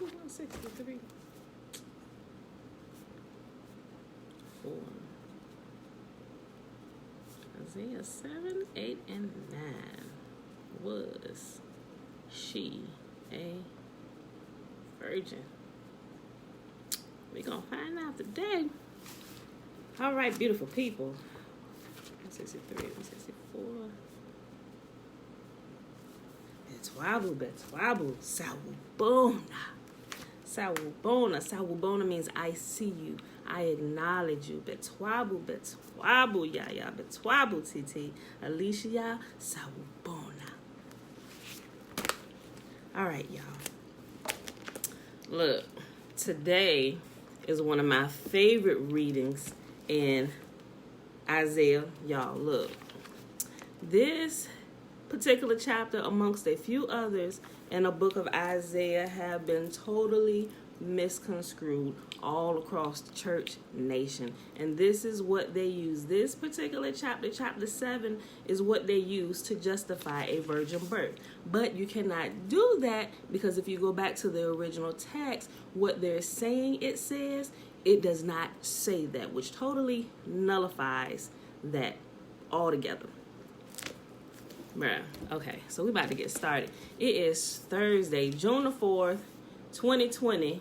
163. 4. Isaiah 7, 8, and 9. Was she a virgin? We're going to find out today. All right, beautiful people. 163, 164. Betwabu, Sawubona means I see you. I acknowledge you. Betwabu, Yaya. Betwabu, Titi. Alicia, Sawubona. All right, y'all. Look, today is one of my favorite readings in Isaiah. Y'all, look. This particular chapter, amongst a few others in the book of Isaiah, have been totally misconstrued all across the church nation. And this is what they use. This particular chapter, chapter 7, is what they use to justify a virgin birth. But you cannot do that, because if you go back to the original text, what they're saying it says, it does not say that, which totally nullifies that altogether. Bruh. Okay, so we about to get started. It is Thursday, June the 4th, 2020,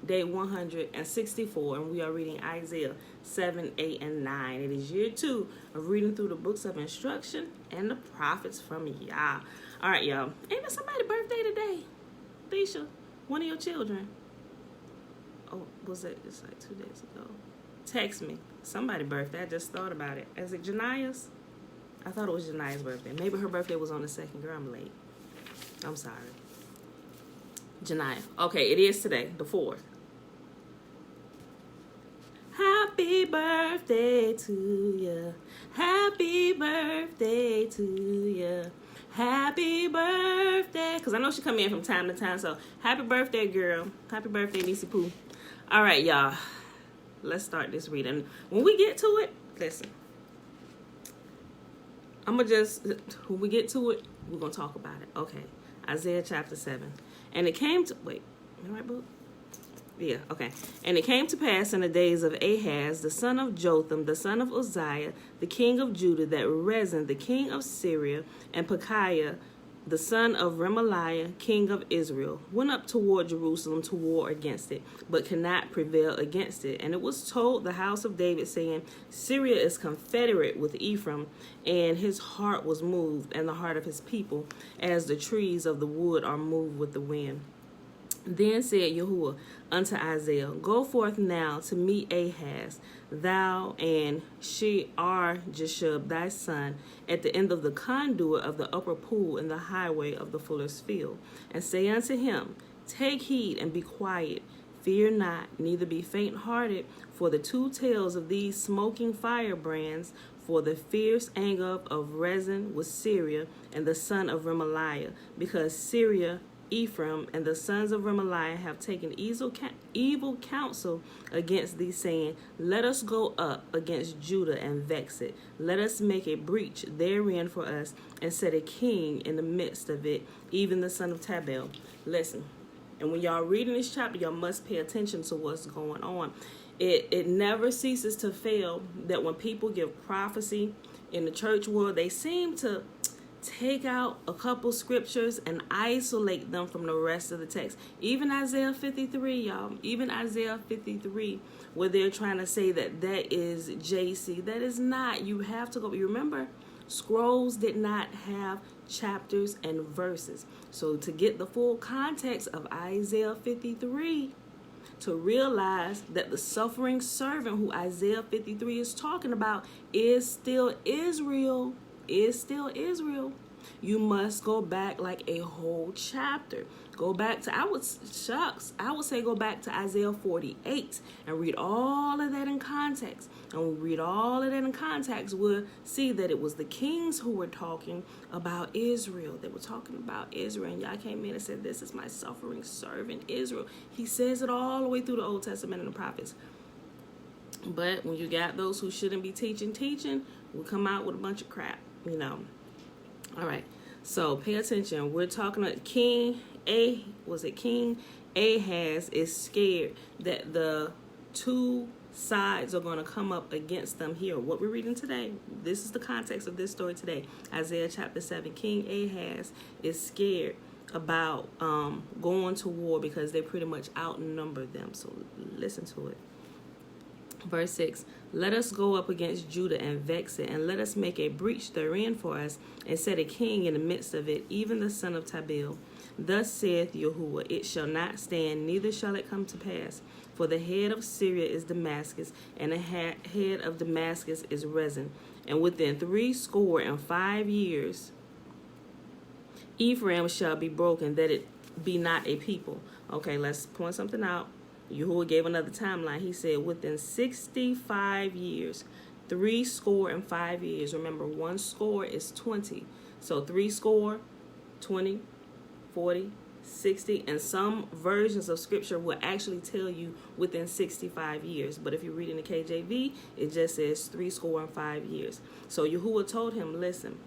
day 164, and we are reading Isaiah 7, 8, and 9. It is year 2 of reading through the books of instruction and the prophets from Yah. All right, y'all. Ain't there somebody's birthday today? Thisha, one of your children. Oh, was it? It's like 2 days ago. Text me. Somebody's birthday. I just thought about it. Is it Jania's? I thought it was Jania's birthday. Maybe her birthday was on the 2nd. Girl, I'm late. I'm sorry. Jania. Okay, it is today, the 4th. Happy birthday to you. Happy birthday to you. Happy birthday. Because I know she come in from time to time. So, happy birthday, girl. Happy birthday, Niecy Pooh. All right, y'all. Let's start this reading. When we get to it, listen. When we get to it, we're going to talk about it. Okay. Isaiah chapter 7. And it came to, wait, am I right, book? Yeah, okay. And it came to pass in the days of Ahaz, the son of Jotham, the son of Uzziah, the king of Judah, that Rezin, the king of Syria, and Pekahiah, the son of Remaliah, king of Israel, went up toward Jerusalem to war against it, but could not prevail against it. And it was told the house of David, saying, Syria is confederate with Ephraim, and his heart was moved, and the heart of his people, as the trees of the wood are moved with the wind. Then said Yahuwah unto Isaiah, Go forth now to meet Ahaz, thou and Shear-Jashub thy son, at the end of the conduit of the upper pool in the highway of the fuller's field, and say unto him, Take heed and be quiet, fear not, neither be faint-hearted, for the 2 tails of these smoking firebrands, for the fierce anger of Rezin with Syria and the son of Remaliah, because Syria, Ephraim, and the sons of Remaliah have taken evil counsel against thee, saying, Let us go up against Judah and vex it. Let us make a breach therein for us, and set a king in the midst of it, even the son of Tabel. Listen, and when y'all reading this chapter, y'all must pay attention to what's going on. It never ceases to fail that when people give prophecy in the church world, they seem to take out a couple scriptures and isolate them from the rest of the text. Even Isaiah 53, y'all. Even Isaiah 53, where they're trying to say that is JC. That is not. You have to go. You remember, scrolls did not have chapters and verses. So to get the full context of Isaiah 53, to realize that the suffering servant who Isaiah 53 is talking about is still Israel. You must go back like a whole chapter. Go back to, I would say go back to Isaiah 48 and read all of that in context. And when we read all of that in context, we'll see that it was the kings who were talking about Israel. They were talking about Israel. And y'all came in and said, This is my suffering servant, Israel. He says it all the way through the Old Testament and the prophets. But when you got those who shouldn't be teaching, will come out with a bunch of crap. All right, so pay attention. We're talking about King King Ahaz is scared that the two sides are going to come up against them here. What we're reading today, this is the context of this story today. Isaiah chapter 7. King Ahaz is scared about going to war because they pretty much outnumber them. So listen to it. Verse 6, let us go up against Judah and vex it, and let us make a breach therein for us, and set a king in the midst of it, even the son of Tabeel. Thus saith Yahuwah, it shall not stand, neither shall it come to pass. For the head of Syria is Damascus, and the head of Damascus is Rezin. And within 65 years, Ephraim shall be broken, that it be not a people. Okay, let's point something out. Yahuwah gave another timeline. He said within 65 years, 65 years. Remember, 1 score is 20. So 60, 20, 40, 60. And some versions of scripture will actually tell you within 65 years. But if you read in the KJV, it just says 65 years. So Yahuwah told him, listen,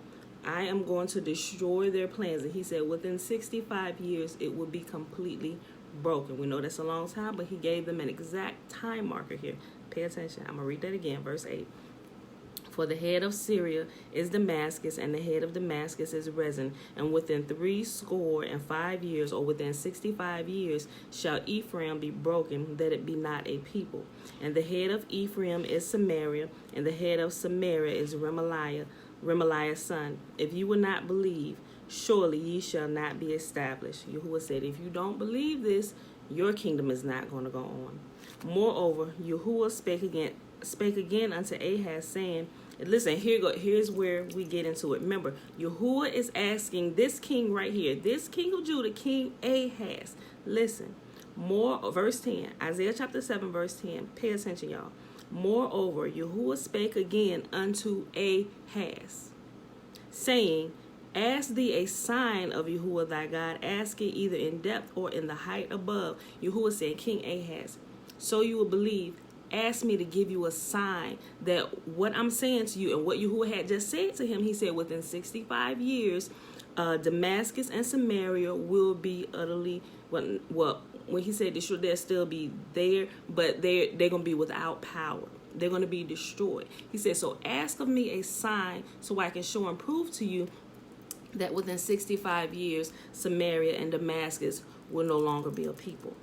I am going to destroy their plans. And he said within 65 years, it will be completely broken. We know that's a long time, but he gave them an exact time marker here. Pay attention. I'm going to read that again. Verse 8. For the head of Syria is Damascus, and the head of Damascus is Rezin. And within 65 years, or within 65 years, shall Ephraim be broken, that it be not a people. And the head of Ephraim is Samaria, and the head of Samaria is Remaliah's son. If you will not believe, surely ye shall not be established. Yahuwah said, if you don't believe this, your kingdom is not going to go on. Moreover, Yahuwah spake again unto Ahaz, saying, listen, here's where we get into it. Remember, Yahuwah is asking this king right here, this king of Judah, King Ahaz. Listen, verse 10, Isaiah chapter 7, verse 10. Pay attention, y'all. Moreover, Yahuwah spake again unto Ahaz, saying, ask thee a sign of Yahuwah thy God, ask it either in depth or in the height above. Yahuwah said, King Ahaz, so you will believe, ask me to give you a sign that what I'm saying to you and what Yahuwah had just said to him. He said within 65 years, Damascus and Samaria will be utterly, well, when he said this, they'll still be there, but they're going to be without power. They're going to be destroyed. He said, so ask of me a sign so I can show and prove to you that within 65 years, Samaria and Damascus will no longer be a people.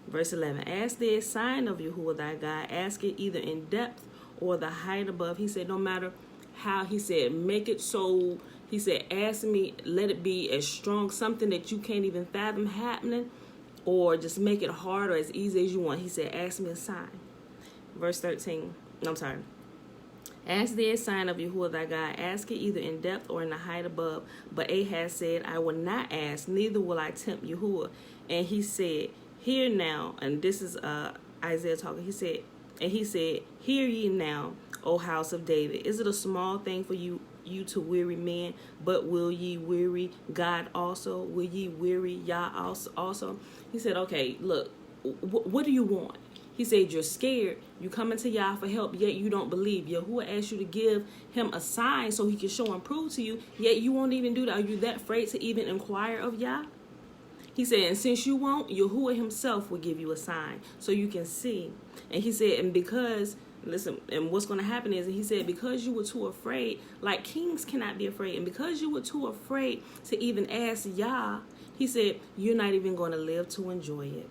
Verse 11, ask thee a sign of Yahuwah thy God, ask it either in depth or the height above. He said, no matter how, he said, make it so, he said, ask me, let it be as strong, something that you can't even fathom happening, or just make it hard or as easy as you want. He said, ask me a sign. Verse 13, no, I'm sorry. Ask thee a sign of Yahuwah thy God, ask it either in depth or in the height above. But Ahaz said, I will not ask, neither will I tempt Yahuwah. And he said, hear now, and this is Isaiah talking, he said, hear ye now, O house of David. Is it a small thing for you to weary men, but will ye weary God also? Will ye weary Yah also? He said, okay, look, what do you want? He said, you're scared. You coming to Yah for help, yet you don't believe. Yahuwah asked you to give him a sign so he can show and prove to you, yet you won't even do that. Are you that afraid to even inquire of Yah? He said, and since you won't, Yahuwah himself will give you a sign so you can see. And he said, and because, listen, and what's going to happen is, and he said, because you were too afraid, like kings cannot be afraid, and because you were too afraid to even ask Yah, he said, you're not even going to live to enjoy it.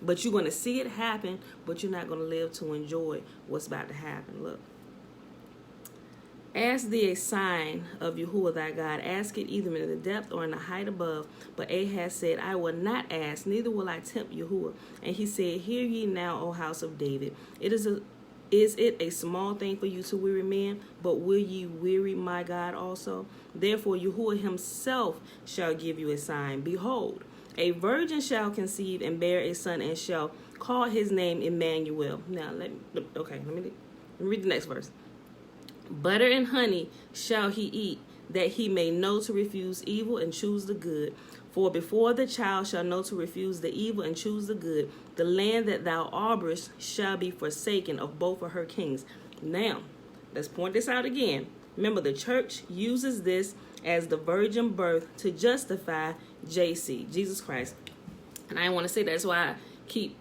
But you're going to see it happen, but you're not going to live to enjoy what's about to happen. Look. Ask thee a sign of Yahuwah thy God. Ask it either in the depth or in the height above. But Ahaz said, I will not ask, neither will I tempt Yahuwah. And he said, hear ye now, O house of David. Is it a small thing for you to weary men? But will ye weary my God also? Therefore Yahuwah himself shall give you a sign. Behold, a virgin shall conceive and bear a son, and shall call his name Emmanuel. Now, let me read the next verse. Butter and honey shall he eat, that he may know to refuse evil and choose the good. For before the child shall know to refuse the evil and choose the good, the land that thou arborest shall be forsaken of both of her kings. Now, let's point this out again. Remember, the church uses this as the virgin birth to justify JC, Jesus Christ. And I want to say that's why I keep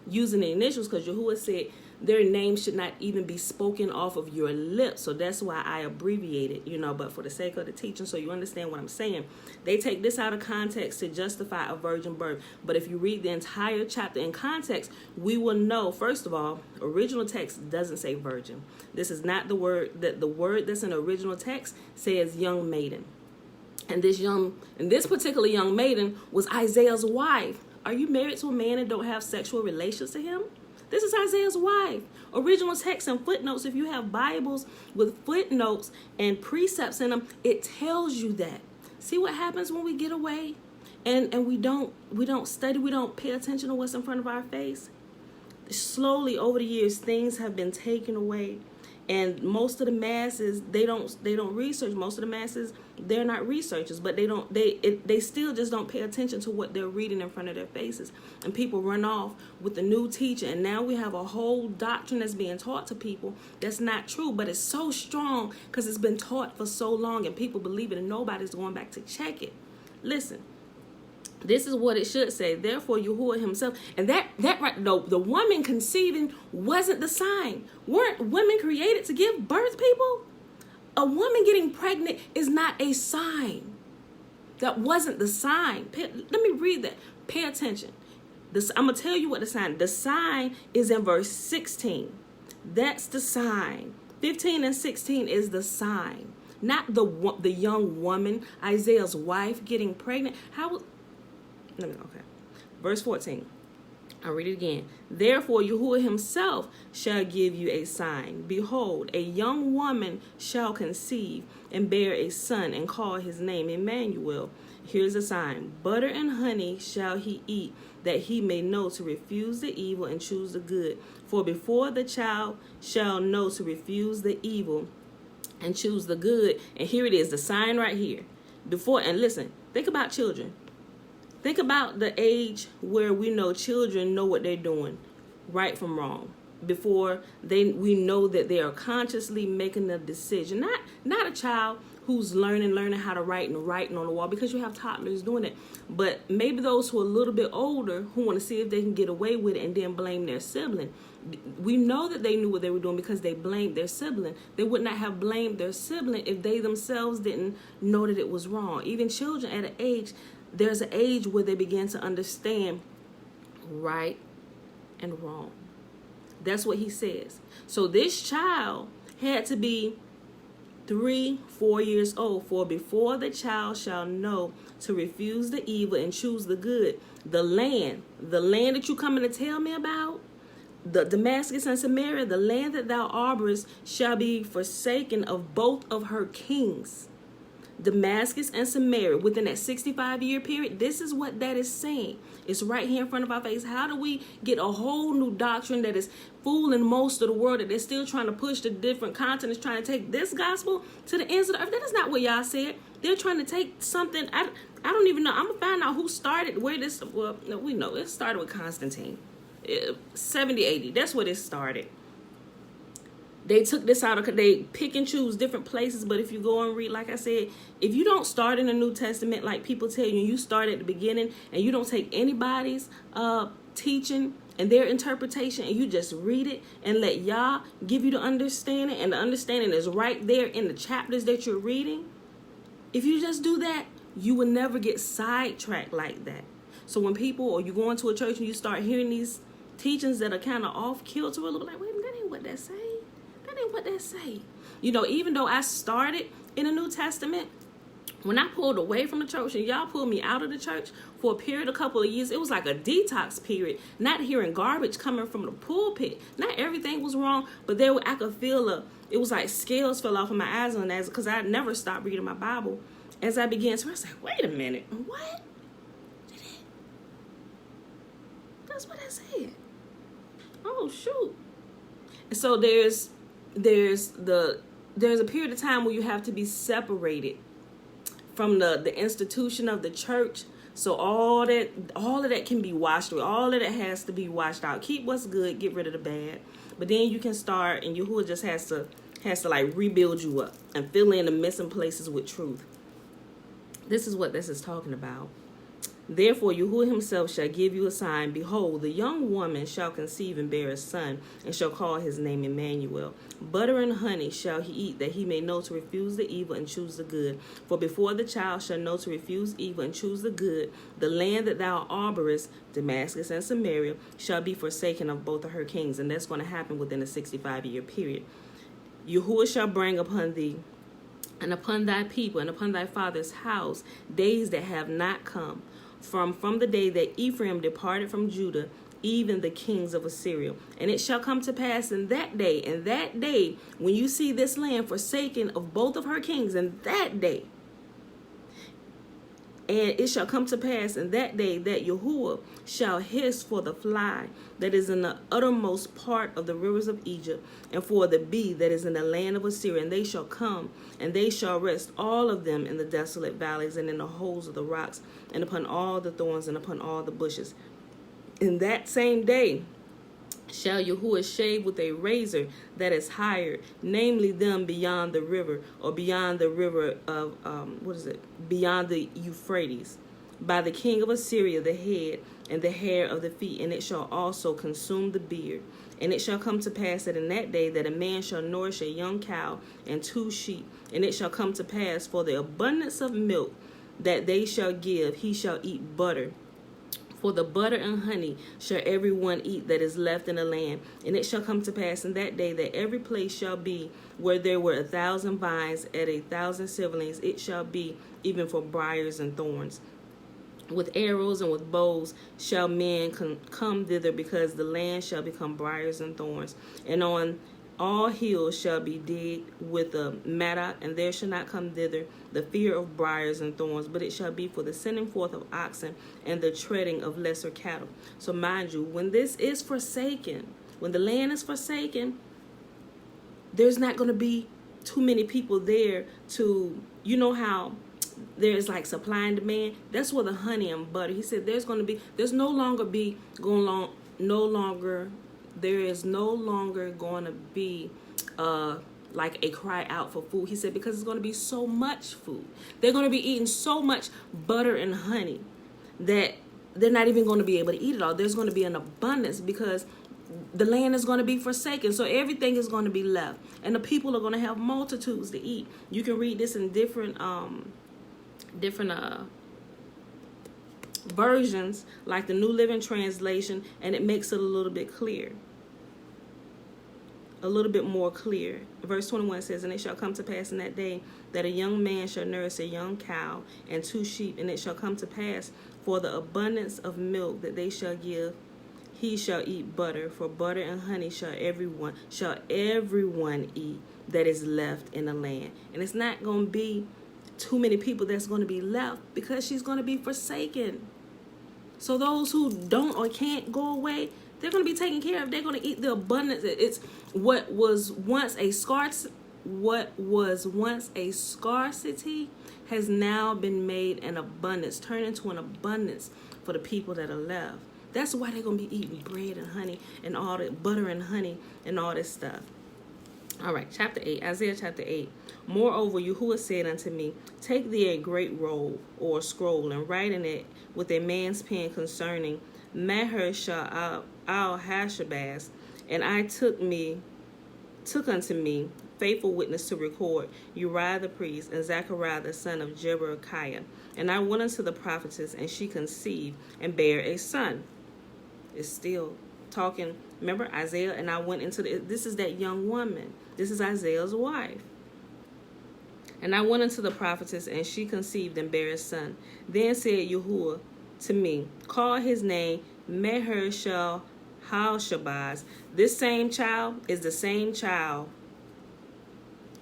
using the initials, because Yahuwah said their name should not even be spoken off of your lips. So that's why I abbreviate it, but for the sake of the teaching, so you understand what I'm saying. They take this out of context to justify a virgin birth. But if you read the entire chapter in context, we will know, first of all, original text doesn't say virgin. This is not the word. That the word that's in the original text says young maiden. And this particular young maiden was Isaiah's wife. Are you married to a man and don't have sexual relations to him? This is Isaiah's wife. Original text and footnotes. If you have Bibles with footnotes and precepts in them, it tells you that. See what happens when we get away and we don't study, we don't pay attention to what's in front of our face? Slowly over the years, things have been taken away. And most of the masses, they don't research. Most of the masses, they're not researchers, but they still just don't pay attention to what they're reading in front of their faces. And people run off with the new teacher, and now we have a whole doctrine that's being taught to people that's not true, but it's so strong because it's been taught for so long, and people believe it, and nobody's going back to check it. Listen. This is what it should say. Therefore, Yahuwah himself, and that right, the woman conceiving wasn't the sign. Weren't women created to give birth, people? A woman getting pregnant is not a sign. That wasn't the sign. Let me read that. Pay attention. I'm going to tell you what the sign is in verse 16. That's the sign. 15 and 16 is the sign. Not the young woman, Isaiah's wife, getting pregnant. Okay. Verse 14. I'll read it again. Therefore, Yahuwah himself shall give you a sign. Behold, a young woman shall conceive and bear a son and call his name Emmanuel. Here's a sign. Butter and honey shall he eat, that he may know to refuse the evil and choose the good. For before the child shall know to refuse the evil and choose the good. And here it is, the sign right here. And listen, think about children. Think about the age where we know children know what they're doing, right from wrong, before we know that they are consciously making a decision. Not a child who's learning how to write and writing on the wall, because you have toddlers doing it. But maybe those who are a little bit older who want to see if they can get away with it and then blame their sibling. We know that they knew what they were doing because they blamed their sibling. They would not have blamed their sibling if they themselves didn't know that it was wrong. Even children at an age, there's an age where they begin to understand right and wrong. That's what he says. So this child had to be 3-4 years old. For before the child shall know to refuse the evil and choose the good, the land that you coming to tell me about, the Damascus and Samaria, the land that thou arborest, shall be forsaken of both of her kings. Damascus and Samaria, within that 65-year period, this is what that is saying. It's right here in front of our face. How do we get a whole new doctrine that is fooling most of the world, that they're still trying to push the different continents, trying to take this gospel to the ends of the earth? That is not what y'all said. They're trying to take something. I don't even know. I'm going to find out who started, where this, well, no, we know. It started with Constantine. 70, 80. That's where it started. They took this out of, they pick and choose different places. But if you go and read, like I said, if you don't start in the New Testament like people tell you, you start at the beginning and you don't take anybody's teaching and their interpretation and you just read it and let Yah give you the understanding, and the understanding is right there in the chapters that you're reading. If you just do that, you will never get sidetracked like that. So when people, or you go into a church and you start hearing these teachings that are kind of off kilter, a little bit like, wait a minute, that ain't what that say. What they say. Even though I started in the New Testament, when I pulled away from the church and y'all pulled me out of the church for a couple of years, it was like a detox period. Not hearing garbage coming from the pulpit. Not everything was wrong, but I could feel it was like scales fell off of my eyes on that, because I never stopped reading my Bible. As I began to, I was like, wait a minute, what? That's what I said. Oh shoot. So there's a period of time where you have to be separated from the institution of the church. So all of that can be washed away. All of that has to be washed out. Keep what's good, get rid of the bad. But then you can start, and Yahuwah just has to has to like rebuild you up and fill in the missing places with truth. This is what this is talking about. Therefore, Yahuwah himself shall give you a sign. Behold, the young woman shall conceive and bear a son, and shall call his name Emmanuel. Butter and honey shall he eat, that he may know to refuse the evil and choose the good. For before the child shall know to refuse evil and choose the good, the land that thou arborest, Damascus and Samaria, shall be forsaken of both of her kings. And that's going to happen within a 65-year period. Yahuwah shall bring upon thee and upon thy people and upon thy father's house days that have not come, from the day that Ephraim departed from Judah, even the kings of Assyria. And it shall come to pass in that day, when you see this land forsaken of both of her kings, in that day, and it shall come to pass in that day that Yahuwah shall hiss for the fly that is in the uttermost part of the rivers of Egypt, and for the bee that is in the land of Assyria. And they shall come, and they shall rest all of them in the desolate valleys, and in the holes of the rocks, and upon all the thorns, and upon all the bushes. In that same day shall Yahuwah shave with a razor that is hired, namely them beyond the river, or beyond the river of, beyond the Euphrates, by the king of Assyria the head, and the hair of the feet, and it shall also consume the beard. And it shall come to pass that in that day that a man shall nourish a young cow and 2 sheep, and it shall come to pass for the abundance of milk that they shall give, he shall eat butter. For the butter and honey shall every one eat that is left in the land. And it shall come to pass in that day that every place shall be where there were 1,000 vines at 1,000 silverlings, it shall be even for briars and thorns. With arrows and with bows shall men come thither, because the land shall become briars and thorns. And on all hills shall be digged with a mattock, and there shall not come thither the fear of briars and thorns, but it shall be for the sending forth of oxen and the treading of lesser cattle. So mind you, when this is forsaken, when the land is forsaken, there's not going to be too many people there to, you know how there's like supply and demand. That's where the honey and butter. He said there is no longer going to be like a cry out for food. He said because it's going to be so much food. They're going to be eating so much butter and honey that they're not even going to be able to eat it all. There's going to be an abundance because the land is going to be forsaken. So everything is going to be left, and the people are going to have multitudes to eat. You can read this in different versions, like the New Living Translation, and it makes it a little bit more clear. Verse 21 says, and it shall come to pass in that day that a young man shall nurse a young cow and 2 sheep, and it shall come to pass for the abundance of milk that they shall give, he shall eat butter, for butter and honey shall everyone eat that is left in the land. And it's not going to be too many people that's going to be left, because she's going to be forsaken. So those who don't or can't go away, they're going to be taken care of. They're going to eat the abundance. It's what was once a scarcity has now been made an abundance, turned into an abundance for the people that are left. That's why they're going to be eating bread and honey and all that butter and honey and all this stuff. All right, chapter 8, Isaiah chapter 8. Moreover, Yahuwah said unto me, take thee a great roll or scroll, and write in it with a man's pen concerning Maher-Shalal Hashabaz. And I took unto me faithful witness to record Uriah the priest and Zechariah the son of Jeberechiah. And I went unto the prophetess, and she conceived and bare a son. It's still talking. Remember Isaiah, and I went into this is that young woman. This is Isaiah's wife. And I went unto the prophetess, and she conceived and bare a son. Then said Yahuwah to me, call his name Maher-Shalal-Hashabaz. This same child is the same child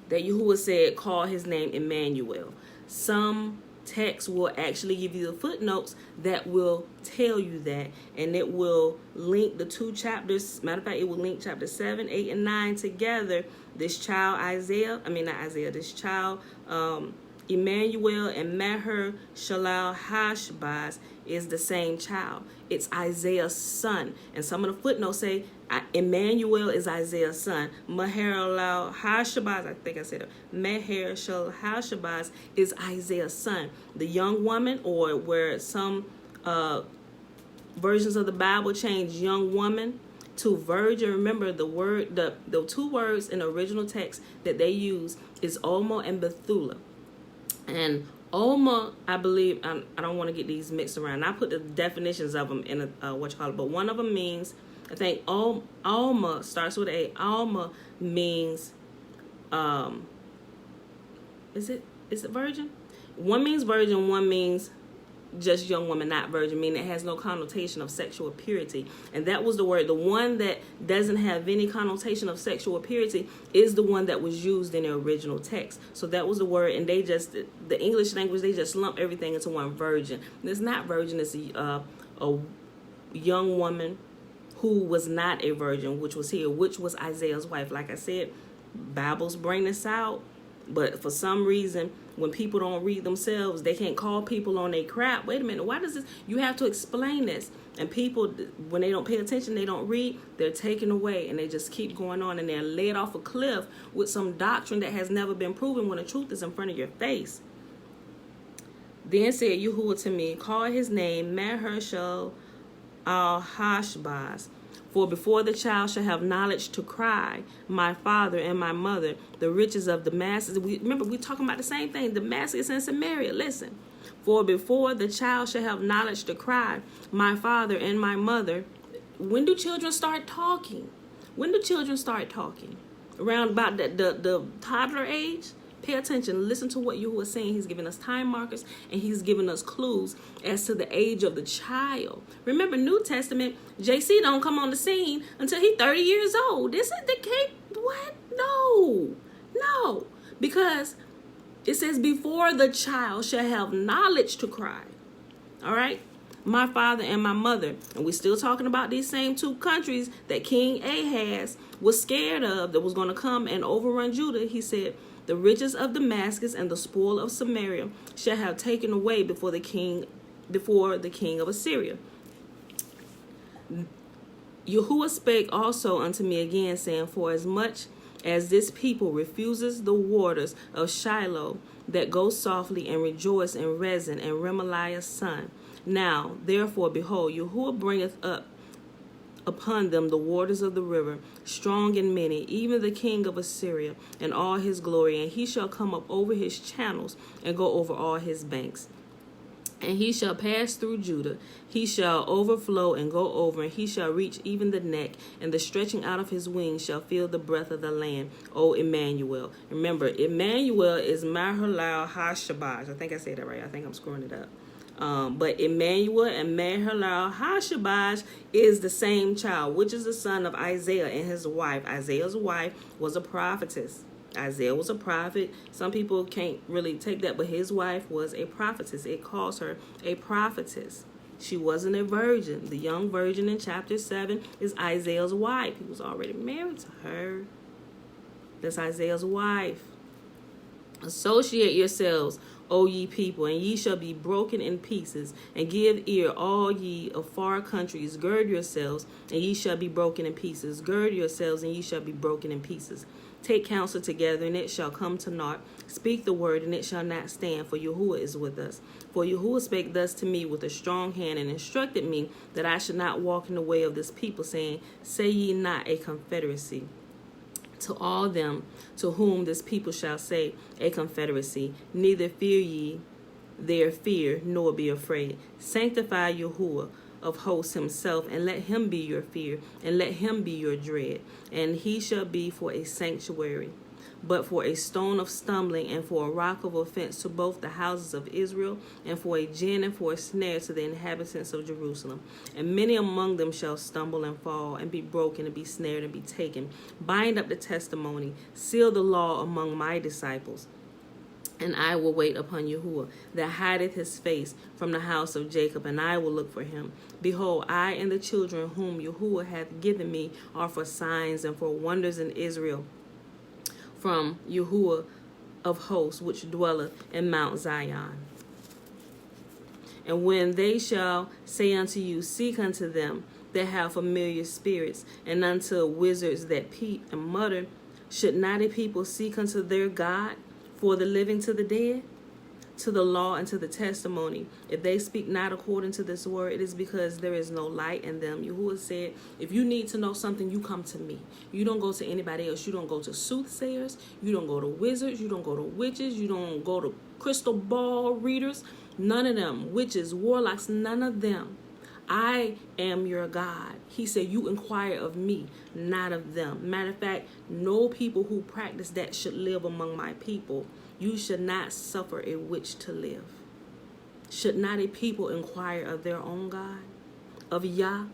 that Yahuwah said call his name Emmanuel. Some text will actually give you the footnotes that will tell you that, and it will link the 2 chapters. Matter of fact, it will link chapter 7, 8, and 9 together. This child Emmanuel and Maher Shalal Hashbaz is the same child. It's Isaiah's son. And some of the footnotes say Emmanuel is Isaiah's son. Maher Shalal Hashbaz, I think I said it. Maher Shalal Hashbaz is Isaiah's son. The young woman, or where some versions of the Bible change young woman to virgin. Remember, the two words in the original text that they use is Alma and Bethulah. And Alma, I believe, I don't want to get these mixed around. I put the definitions of them in but one of them means, I think Alma starts with A. Alma means, is it virgin? One means virgin, one means just young woman, not virgin, meaning it has no connotation of sexual purity. And that was the word. The one that doesn't have any connotation of sexual purity is the one that was used in the original text. So that was the word, and they just, the English language, they just lump everything into one, virgin. And it's not virgin, it's a young woman who was not a virgin, which was here, which was Isaiah's wife. Like I said, Bibles bring this out, but for some reason, when people don't read themselves, they can't call people on their crap. Wait a minute, why does this? You have to explain this. And people, when they don't pay attention, they don't read, they're taken away, and they just keep going on, and they're led off a cliff with some doctrine that has never been proven when the truth is in front of your face. Then said Yahuwah to me, call his name Maher-shalal Hashbaz. For before the child shall have knowledge to cry, my father and my mother, the riches of Damascus. Remember, we're talking about the same thing, Damascus and Samaria. Listen. For before the child shall have knowledge to cry, my father and my mother. When do children start talking? When do children start talking? Around about the toddler age? Pay attention. Listen to what you were saying. He's giving us time markers, and he's giving us clues as to the age of the child. Remember, New Testament, JC don't come on the scene until he's 30 years old. This is the case. What? No. Because it says, before the child shall have knowledge to cry. All right? My father and my mother. And we're still talking about these same two countries that King Ahaz was scared of, that was going to come and overrun Judah. He said, the riches of Damascus and the spoil of Samaria shall have taken away before the king of Assyria. Yahuwah spake also unto me again, saying, for as much as this people refuses the waters of Shiloh that go softly and rejoice in Rezin and Remaliah's son. Now, therefore, behold, Yahuwah bringeth up upon them the waters of the river, strong and many, even the king of Assyria, and all his glory, and he shall come up over his channels, and go over all his banks. And he shall pass through Judah, he shall overflow and go over, and he shall reach even the neck, and the stretching out of his wings shall feel the breath of the land, O Emmanuel. Remember, Emmanuel is Maher-shalal Hashbaz. I think I said that right. I think I'm screwing it up. But Emmanuel and Maher-shalal Hashbaz is the same child, which is the son of Isaiah and his wife. Isaiah's wife was a prophetess. Isaiah was a prophet. Some people can't really take that, but his wife was a prophetess. It calls her a prophetess. She wasn't a virgin. The young virgin in chapter 7 is Isaiah's wife. He was already married to her. That's Isaiah's wife. Associate yourselves, O ye people, and ye shall be broken in pieces, and give ear, all ye of far countries. Gird yourselves, and ye shall be broken in pieces. Gird yourselves, and ye shall be broken in pieces. Take counsel together, and it shall come to naught. Speak the word, and it shall not stand, for Yahuwah is with us. For Yahuwah spake thus to me with a strong hand, and instructed me that I should not walk in the way of this people, saying, say ye not a confederacy. To all them to whom this people shall say a confederacy, neither fear ye their fear, nor be afraid. Sanctify Yahuwah of hosts himself, and let him be your fear, and let him be your dread. And he shall be for a sanctuary, but for a stone of stumbling, and for a rock of offense to both the houses of Israel, and for a gin and for a snare to the inhabitants of Jerusalem. And many among them shall stumble and fall, and be broken, and be snared, and be taken. Bind up the testimony, seal the law among my disciples. And I will wait upon Yahuwah, that hideth his face from the house of Jacob, and I will look for him. Behold, I and the children whom Yahuwah hath given me are for signs and for wonders in Israel, from Yahuwah of hosts, which dwelleth in Mount Zion. And when they shall say unto you, seek unto them that have familiar spirits, and unto wizards that peep and mutter, should not a people seek unto their God for the living to the dead? To the law and to the testimony, if they speak not according to this word, it is because there is no light in them. Yahuwah said, if you need to know something, you come to me. You don't go to anybody else. You don't go to soothsayers. You don't go to wizards. You don't go to witches. You don't go to crystal ball readers. None of them. Witches, warlocks, none of them. I am your God. He said, you inquire of me, not of them. Matter of fact, no people who practice that should live among my people. You should not suffer a witch to live. Should not a people inquire of their own God, of Yah?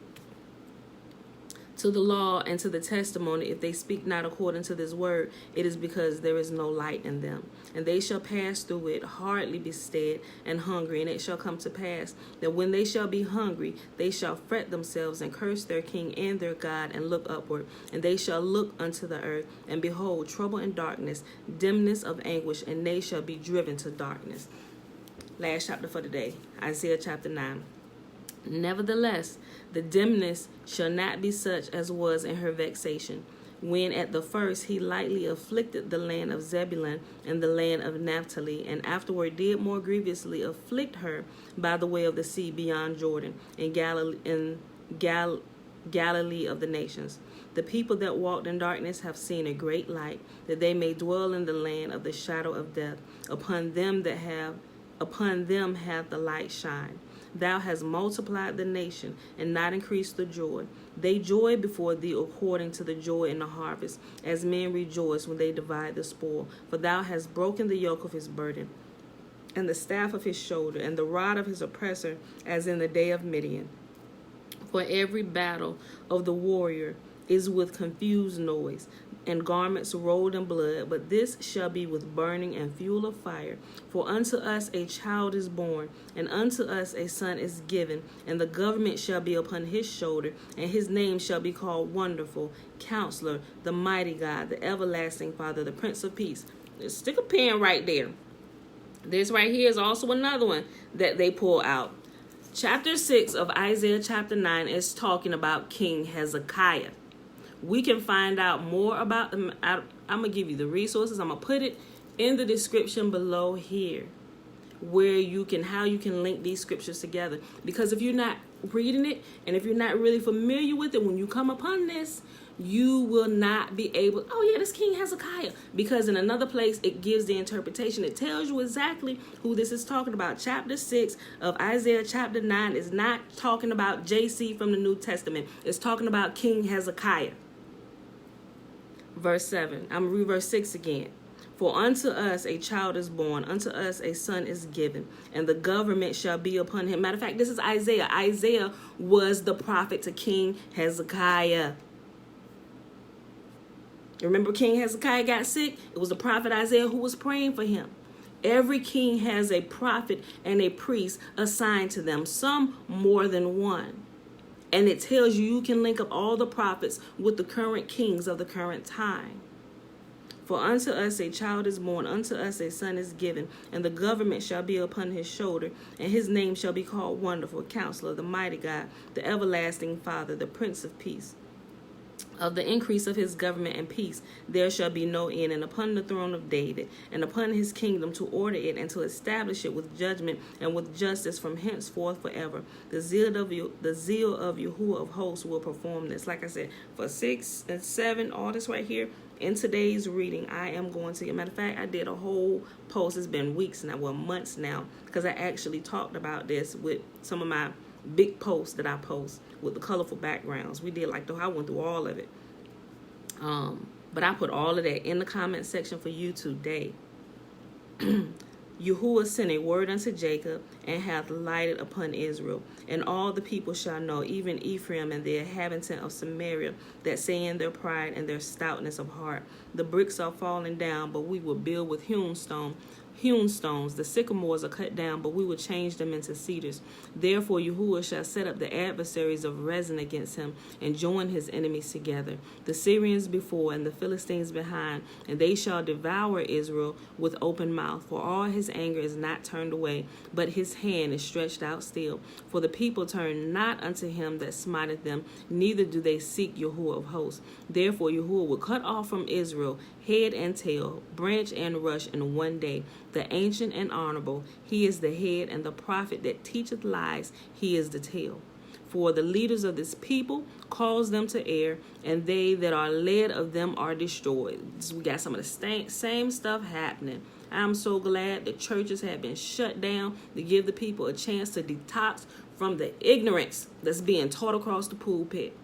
To the law and to the testimony, if they speak not according to this word, it is because there is no light in them. And they shall pass through it, hardly be stead and hungry. And it shall come to pass that when they shall be hungry, they shall fret themselves and curse their king and their God and look upward. And they shall look unto the earth, and behold, trouble and darkness, dimness of anguish, and they shall be driven to darkness. Last chapter for today, Isaiah chapter 9. Nevertheless, the dimness shall not be such as was in her vexation, when at the first he lightly afflicted the land of Zebulun and the land of Naphtali, and afterward did more grievously afflict her by the way of the sea beyond Jordan, in Galilee of the nations. The people that walked in darkness have seen a great light, that they may dwell in the land of the shadow of death. Upon them hath the light shined. Thou hast multiplied the nation, and not increased the joy. They joy before thee according to the joy in the harvest, as men rejoice when they divide the spoil. For thou hast broken the yoke of his burden, and the staff of his shoulder, and the rod of his oppressor, as in the day of Midian. For every battle of the warrior is with confused noise, and garments rolled in blood, but this shall be with burning and fuel of fire. For unto us a child is born, and unto us a son is given, and the government shall be upon his shoulder, and his name shall be called Wonderful, Counselor, the Mighty God, the Everlasting Father, the Prince of Peace. Let's stick a pen right there. This right here is also another one that they pull out. Chapter 6 of Isaiah chapter 9 is talking about King Hezekiah. We can find out more about them. I'm going to give you the resources. I'm going to put it in the description below here, where how you can link these scriptures together. Because if you're not reading it, and if you're not really familiar with it, when you come upon this, you will not be able, oh yeah, this King Hezekiah. Because in another place, it gives the interpretation. It tells you exactly who this is talking about. Chapter 6 of Isaiah chapter 9 is not talking about JC from the New Testament. It's talking about King Hezekiah. Verse 7. I'm going to read verse 6 again. For unto us a child is born, unto us a son is given, and the government shall be upon him. Matter of fact, this is Isaiah. Isaiah was the prophet to King Hezekiah. Remember King Hezekiah got sick? It was the prophet Isaiah who was praying for him. Every king has a prophet and a priest assigned to them, some more than one. And it tells you can link up all the prophets with the current kings of the current time. For unto us a child is born, unto us a son is given, and the government shall be upon his shoulder, and his name shall be called Wonderful, Counselor, the Mighty God, the Everlasting Father, the Prince of Peace. Of the increase of his government and peace there shall be no end, and upon the throne of David, and upon his kingdom, to order it and to establish it with judgment and with justice from henceforth forever. The zeal of Yahuwah of hosts will perform this. Like I said, for 6 and 7, all this right here in today's reading, I am going to, matter of fact, I did a whole post. It's been weeks now, well, months now, because I actually talked about this with some of my big posts that I post with the colorful backgrounds. We did I went through all of it. But I put all of that in the comment section for you today. Yahuwah sent a word unto Jacob, and hath lighted upon Israel. And all the people shall know, even Ephraim and the inhabitant of Samaria, that say in their pride and their stoutness of heart, the bricks are falling down, but we will build with hewn hewn stones. The sycamores are cut down, but we will change them into cedars. Therefore, Yahuwah shall set up the adversaries of Rezin against him and join his enemies together, the Syrians before and the Philistines behind, and they shall devour Israel with open mouth. For all his anger is not turned away, but his hand is stretched out still. For the people turn not unto him that smiteth them, neither do they seek Yahuwah of hosts. Therefore, Yahuwah will cut off from Israel head and tail, branch and rush in one day. The ancient and honorable, he is the head, and the prophet that teacheth lies, he is the tail. For the leaders of this people cause them to err, and they that are led of them are destroyed. So we got some of the same stuff happening. I'm so glad the churches have been shut down to give the people a chance to detox from the ignorance that's being taught across the pulpit,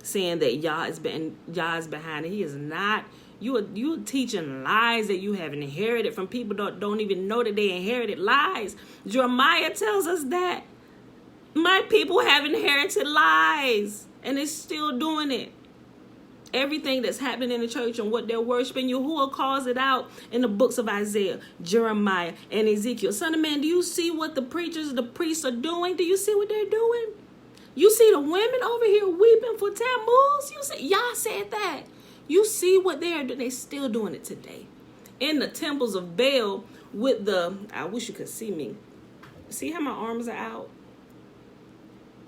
saying that Yah is behind it. He is not. You're teaching lies that you have inherited from people that don't even know that they inherited lies. Jeremiah tells us that. My people have inherited lies, and they're still doing it. Everything that's happening in the church and what they're worshiping, Yahuwah calls it out in the books of Isaiah, Jeremiah, and Ezekiel. Son of man, do you see what the preachers, the priests are doing? Do you see what they're doing? You see the women over here weeping for Tammuz? You see, Yah said that. You see what they're doing? They're still doing it today. In the temples of Baal with I wish you could see me. See how my arms are out?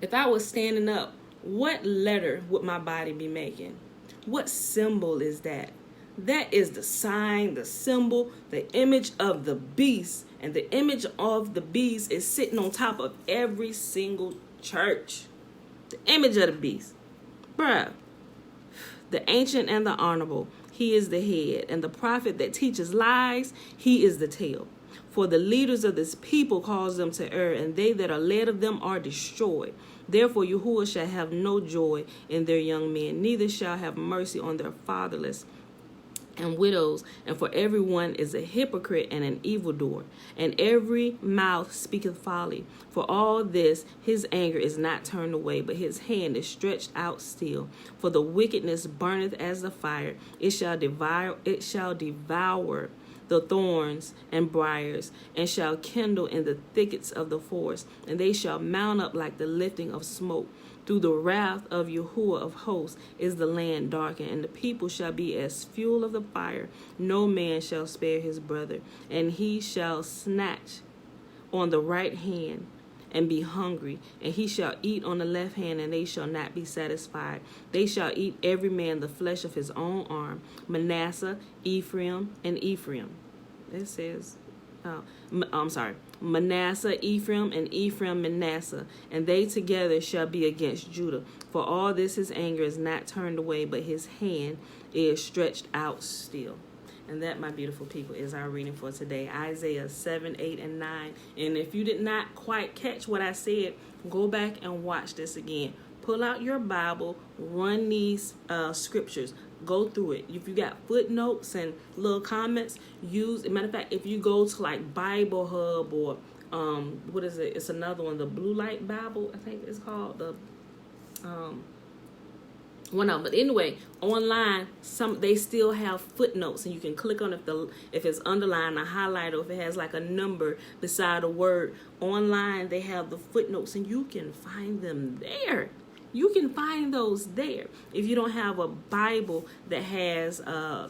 If I was standing up, what letter would my body be making? What symbol is that? That is the sign, the symbol, the image of the beast. And the image of the beast is sitting on top of every single church. The image of the beast. Bruh. The ancient and the honorable, he is the head. And the prophet that teaches lies, he is the tail. For the leaders of this people cause them to err, and they that are led of them are destroyed. Therefore, Yahuwah shall have no joy in their young men, neither shall have mercy on their fatherless and widows. And for everyone is a hypocrite and an evildoer, and every mouth speaketh folly. For all this, his anger is not turned away, but his hand is stretched out still. For the wickedness burneth as the fire; it shall devour the thorns and briars, and shall kindle in the thickets of the forest, and they shall mount up like the lifting of smoke. Through the wrath of Yahuwah of hosts is the land darkened, and the people shall be as fuel of the fire. No man shall spare his brother, and he shall snatch on the right hand and be hungry, and he shall eat on the left hand, and they shall not be satisfied. They shall eat every man the flesh of his own arm. Manasseh, Ephraim, and Ephraim. It says, Manasseh, Ephraim, and Ephraim, Manasseh, and they together shall be against Judah. For all this his anger is not turned away, but his hand is stretched out still. And that, my beautiful people, is our reading for today. Isaiah 7, 8, and 9. And if you did not quite catch what I said, go back and watch this again. Pull out your Bible, run these scriptures, go through it. If you got footnotes and little comments, matter of fact, if you go to like Bible Hub or what is it? It's another one, the Blue Light Bible, I think it's called. But anyway, online, they still have footnotes, and you can click on if it's underlined or highlighted, or if it has like a number beside a word. Online, they have the footnotes, and you can find them there. You can find those there. If you don't have a Bible that has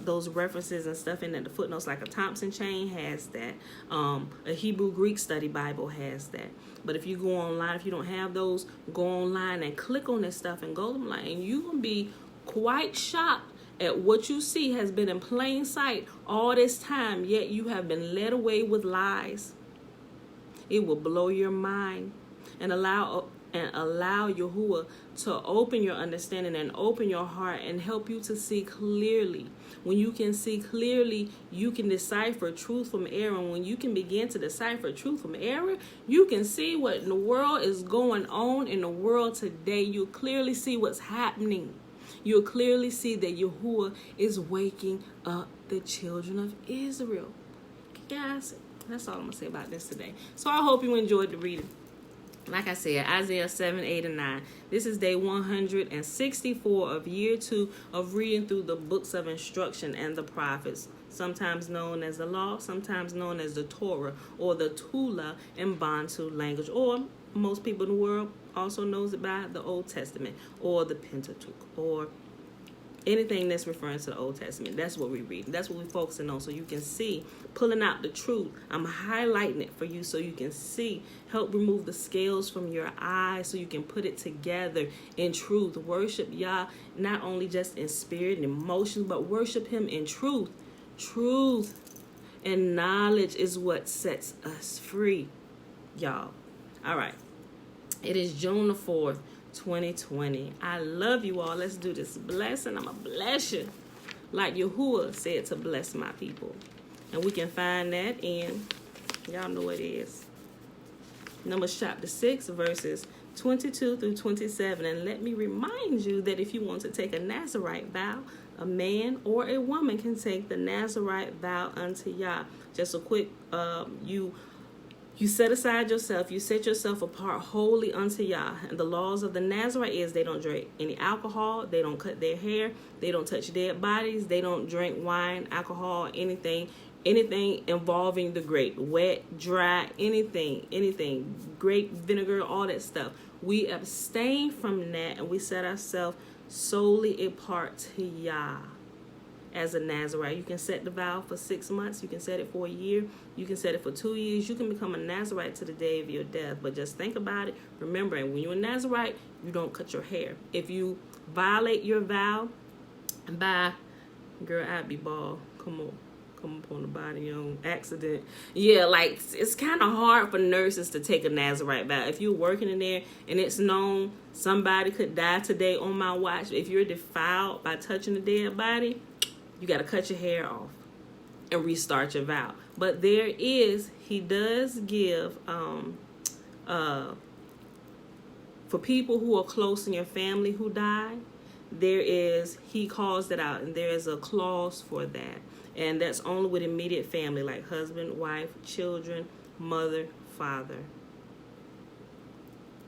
those references and stuff in it, the footnotes, like a Thompson Chain has that. A Hebrew Greek Study Bible has that. But if you go online, if you don't have those, go online and click on this stuff and go online. And you're going to be quite shocked at what you see has been in plain sight all this time, yet you have been led away with lies. It will blow your mind and allow Yahuwah to open your understanding and open your heart and help you to see clearly. When you can see clearly, you can decipher truth from error. And when you can begin to decipher truth from error, you can see what in the world is going on in the world today. You'll clearly see what's happening. You'll clearly see that Yahuwah is waking up the children of Israel. Guys, that's all I'm going to say about this today. So I hope you enjoyed the reading. Like I said, Isaiah 7, 8, and 9. This is day 164 of year 2 of reading through the books of instruction and the prophets. sometimes known as the law, sometimes known as the Torah or the Tula in Bantu language, or most people in the world also knows it by the Old Testament or the Pentateuch or anything that's referring to the Old Testament. That's what we read. That's what we're focusing on, so you can see, pulling out the truth. I'm highlighting it for you so you can see, help remove the scales from your eyes so you can put it together in truth. Worship Yah, not only just in spirit and emotion, but worship him in truth. Truth and knowledge is what sets us free, y'all. All right. It is June the 4th. 2020. I love you all. Let's do this blessing. I'm going to bless you like Yahuwah said to bless my people. And we can find that in, y'all know what it is, Numbers chapter 6, verses 22 through 27. And let me remind you that if you want to take a Nazarite vow, a man or a woman can take the Nazarite vow unto Yah. Just a quick, you set aside yourself, you set yourself apart wholly unto Yah. And the laws of the Nazarite is they don't drink any alcohol, they don't cut their hair, they don't touch dead bodies, they don't drink wine, alcohol, anything involving the grape, wet, dry, anything, grape, vinegar, all that stuff. We abstain from that and we set ourselves solely apart to Yah. As a Nazarite, you can set the vow for 6 months. You can set it for a year. You can set it for 2 years. You can become a Nazarite to the day of your death. But just think about it. Remember, when you're a Nazarite, you don't cut your hair. If you violate your vow, girl, I'd be bald. Come up on the body on accident. Yeah, like it's kind of hard for nurses to take a Nazarite vow. If you're working in there and it's known somebody could die today on my watch, if you're defiled by touching a dead body, you got to cut your hair off and restart your vow. But he does give, for people who are close in your family who die, he calls that out, and there is a clause for that. And that's only with immediate family, like husband, wife, children, mother, father.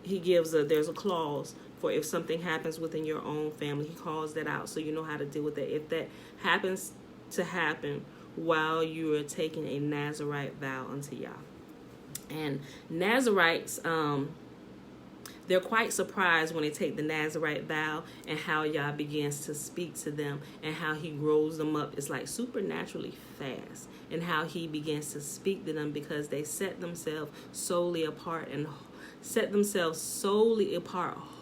There's a clause for if something happens within your own family. He calls that out so you know how to deal with that. If that happens to happen while you are taking a Nazarite vow unto Yah. And Nazarites, they're quite surprised when they take the Nazarite vow and how Yah begins to speak to them and how he grows them up. It's like supernaturally fast, and how he begins to speak to them because they set themselves solely apart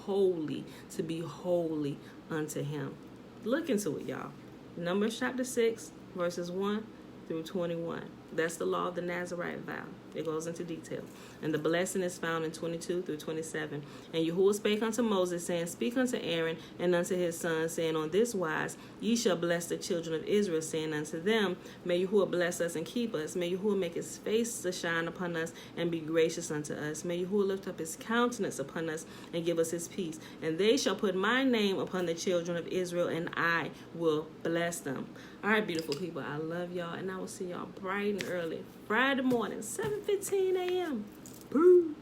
wholly to be holy unto him. Look into it, y'all. Numbers chapter 6, verses 1 through 21. That's the law of the Nazarite vow. It goes into detail. And the blessing is found in 22 through 27. And Yahuwah spake unto Moses, saying, Speak unto Aaron and unto his sons, saying, On this wise ye shall bless the children of Israel, saying unto them, May Yahuwah bless us and keep us. May Yahuwah make his face to shine upon us and be gracious unto us. May Yahuwah lift up his countenance upon us and give us his peace. And they shall put my name upon the children of Israel, and I will bless them. All right, beautiful people, I love y'all, and I will see y'all bright and early Friday morning, 7:15 a.m. Boo.